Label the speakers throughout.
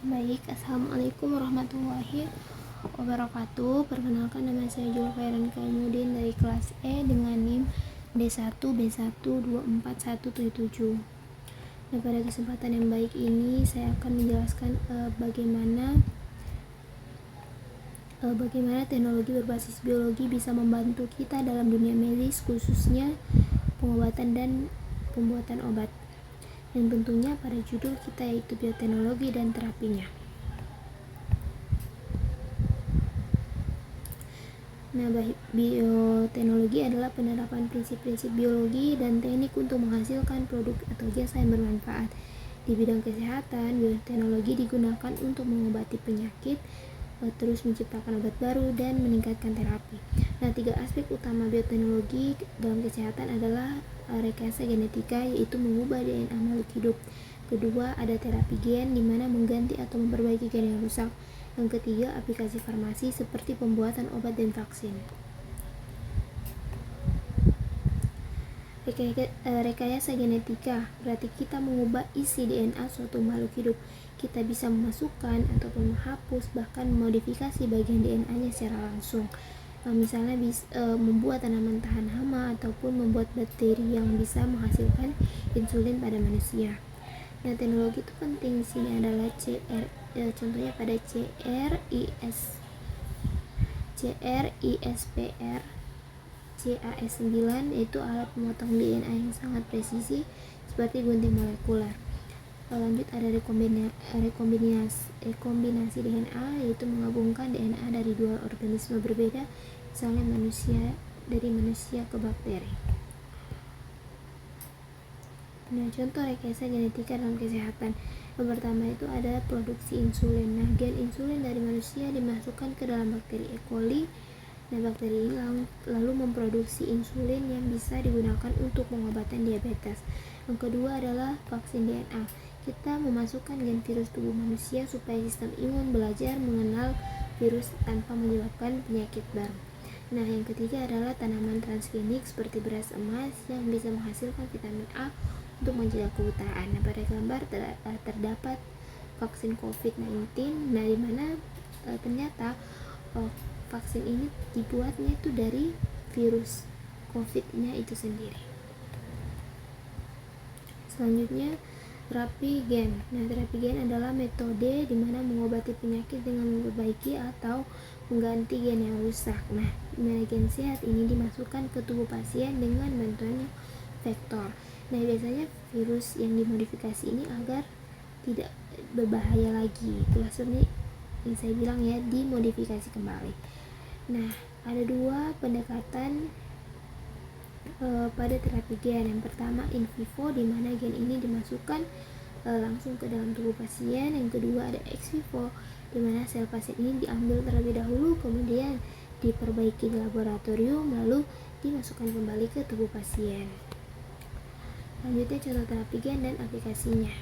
Speaker 1: Baik, Assalamualaikum warahmatullahi wabarakatuh. Perkenalkan, nama saya Julfairan Kaimudin dari kelas E dengan NIM D1B12417. Nah, pada kesempatan yang baik ini saya akan menjelaskan bagaimana teknologi berbasis biologi bisa membantu kita dalam dunia medis, khususnya pengobatan dan pembuatan obat. Yang tentunya pada judul kita yaitu bioteknologi dan terapinya. Nah, bioteknologi adalah penerapan prinsip-prinsip biologi dan teknik untuk menghasilkan produk atau jasa yang bermanfaat. Di bidang kesehatan, bioteknologi digunakan untuk mengobati penyakit, terus menciptakan obat baru dan meningkatkan terapi. Nah, 3 aspek utama bioteknologi dalam kesehatan adalah rekayasa genetika, yaitu mengubah DNA makhluk hidup. Kedua, ada terapi gen, di mana mengganti atau memperbaiki gen yang rusak. Yang ketiga, aplikasi farmasi seperti pembuatan obat dan vaksin. Rekayasa genetika berarti kita mengubah isi DNA suatu makhluk hidup. Kita bisa memasukkan ataupun menghapus, bahkan memodifikasi bagian DNA-nya secara langsung. Misalnya membuat tanaman tahan hama ataupun membuat bakteri yang bisa menghasilkan insulin pada manusia. Nah, teknologi itu penting di sini adalah contohnya pada CRISPR Cas9, yaitu alat pemotong DNA yang sangat presisi seperti gunting molekuler. Lanjut ada rekombinasi DNA, yaitu menggabungkan DNA dari 2 organisme berbeda, misalnya dari manusia ke bakteri. Nah, contoh rekayasa genetika dalam kesehatan. Yang pertama itu ada produksi insulin. Nah, gen insulin dari manusia dimasukkan ke dalam bakteri E. coli. Nah, bakteri ini lalu memproduksi insulin yang bisa digunakan untuk pengobatan diabetes. Yang kedua adalah vaksin DNA. Kita memasukkan gen virus tubuh manusia supaya sistem imun belajar mengenal virus tanpa menyebabkan penyakit baru. Nah, yang ketiga adalah tanaman transgenik seperti beras emas yang bisa menghasilkan vitamin A untuk mencegah kebutaan. Nah, pada gambar terdapat vaksin COVID-19, nah di mana ternyata vaksin ini dibuatnya itu dari virus COVID-nya itu sendiri. Selanjutnya, terapi gen. Nah, terapi gen adalah metode di mana mengobati penyakit dengan memperbaiki atau mengganti gen yang rusak. Nah, di mana gen sehat ini dimasukkan ke tubuh pasien dengan bantuan vektor. Nah, biasanya virus yang dimodifikasi ini agar tidak berbahaya lagi. Itulah sebenarnya yang saya bilang ya, dimodifikasi kembali. Nah, ada 2 pendekatan pada terapi gen. Yang pertama in vivo, di mana gen ini dimasukkan langsung ke dalam tubuh pasien. Yang kedua ada ex vivo, di mana sel pasien ini diambil terlebih dahulu, kemudian diperbaiki di laboratorium, lalu dimasukkan kembali ke tubuh pasien. Selanjutnya contoh terapi gen dan aplikasinya.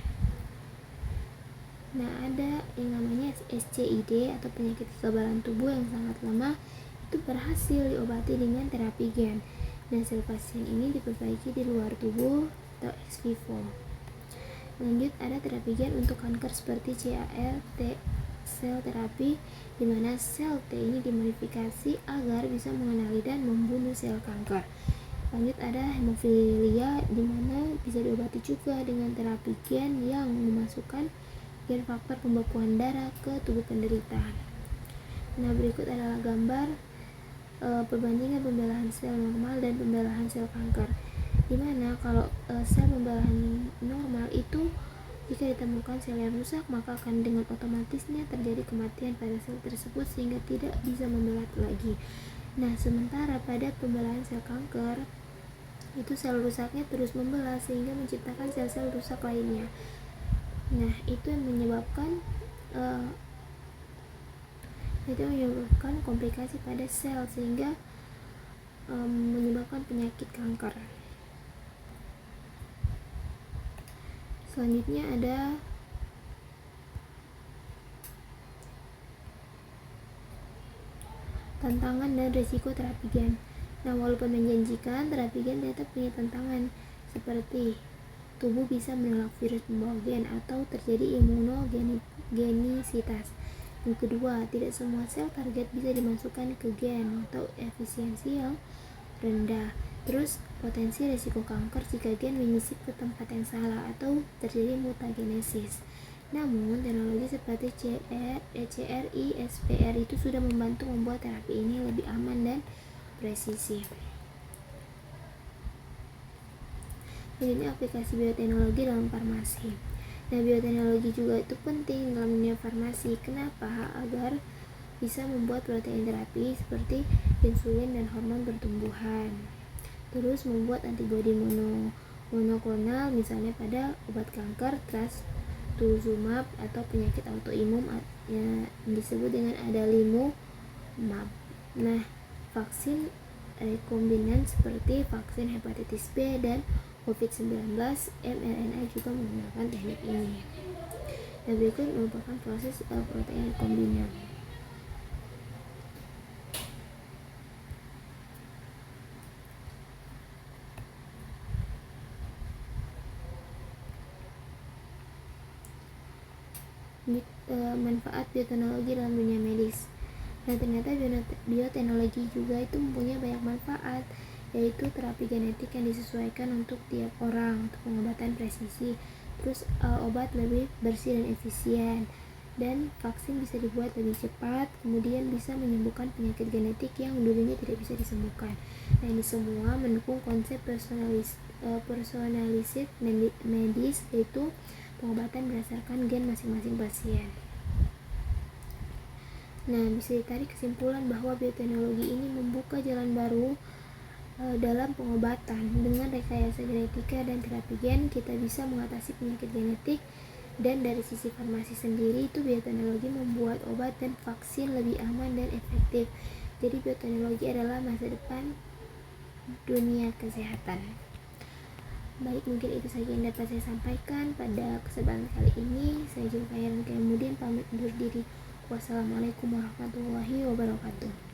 Speaker 1: Nah, ada yang namanya SCID atau penyakit kekebalan tubuh yang sangat lemah, itu berhasil diobati dengan terapi gen. Nah, sel pasien ini diperbaiki di luar tubuh atau ex vivo. Lanjut ada terapi gen untuk kanker seperti CAR-T sel terapi, di mana sel T ini dimodifikasi agar bisa mengenali dan membunuh sel kanker. Lanjut ada hemofilia, di mana bisa diobati juga dengan terapi gen yang memasukkan gen faktor pembekuan darah ke tubuh penderita. Nah, berikut adalah gambar perbandingan pembelahan sel normal dan pembelahan sel kanker, dimana kalau sel pembelahan normal itu jika ditemukan sel yang rusak, maka akan dengan otomatisnya terjadi kematian pada sel tersebut sehingga tidak bisa membelah lagi. Nah, sementara pada pembelahan sel kanker itu sel rusaknya terus membelah sehingga menciptakan sel-sel rusak lainnya. Nah, itu yang menyebabkan komplikasi pada sel sehingga menyebabkan penyakit kanker. Selanjutnya ada tantangan dan risiko terapi gen. Nah, walaupun menjanjikan, terapi gen tetap punya tantangan seperti tubuh bisa menolak virus pembawa gen atau terjadi imunogenisitas. Yang kedua, tidak semua sel target bisa dimasukkan ke gen atau efisiensi yang rendah. Terus, potensi risiko kanker jika gen menyisip ke tempat yang salah atau terjadi mutagenesis. Namun, teknologi seperti CRISPR itu sudah membantu membuat terapi ini lebih aman dan presisi. Selanjutnya, aplikasi bioteknologi dalam farmasi. Nah, bioteknologi juga itu penting dalam dunia farmasi. Kenapa? Agar bisa membuat protein terapi seperti insulin dan hormon pertumbuhan. Terus membuat antibodi monoklonal misalnya pada obat kanker, trastuzumab, atau penyakit autoimun yang disebut dengan adalimumab. Nah, vaksin rekombinan seperti vaksin hepatitis B dan COVID-19 mRNA juga menggunakan teknik ini. Dan berikut merupakan proses protein rekombinan. Manfaat bioteknologi dalam dunia medis. Nah, ternyata bioteknologi juga itu mempunyai banyak manfaat, yaitu terapi genetik yang disesuaikan untuk tiap orang, untuk pengobatan presisi, terus obat lebih bersih dan efisien, dan vaksin bisa dibuat lebih cepat, kemudian bisa menyembuhkan penyakit genetik yang dulunya tidak bisa disembuhkan. Nah, ini semua mendukung konsep personalisasi medis, yaitu pengobatan berdasarkan gen masing-masing pasien. Nah, bisa ditarik kesimpulan bahwa bioteknologi ini membuka jalan baru dalam pengobatan. Dengan rekayasa genetika dan terapi gen, kita bisa mengatasi penyakit genetik. Dan dari sisi farmasi sendiri, itu bioteknologi membuat obat dan vaksin lebih aman dan efektif. Jadi bioteknologi adalah masa depan dunia kesehatan. Baik, mungkin itu saja yang dapat saya sampaikan pada kesempatan kali ini. Saya Zulfa Heran, kemudian pamit undur diri. Wassalamualaikum warahmatullahi wabarakatuh.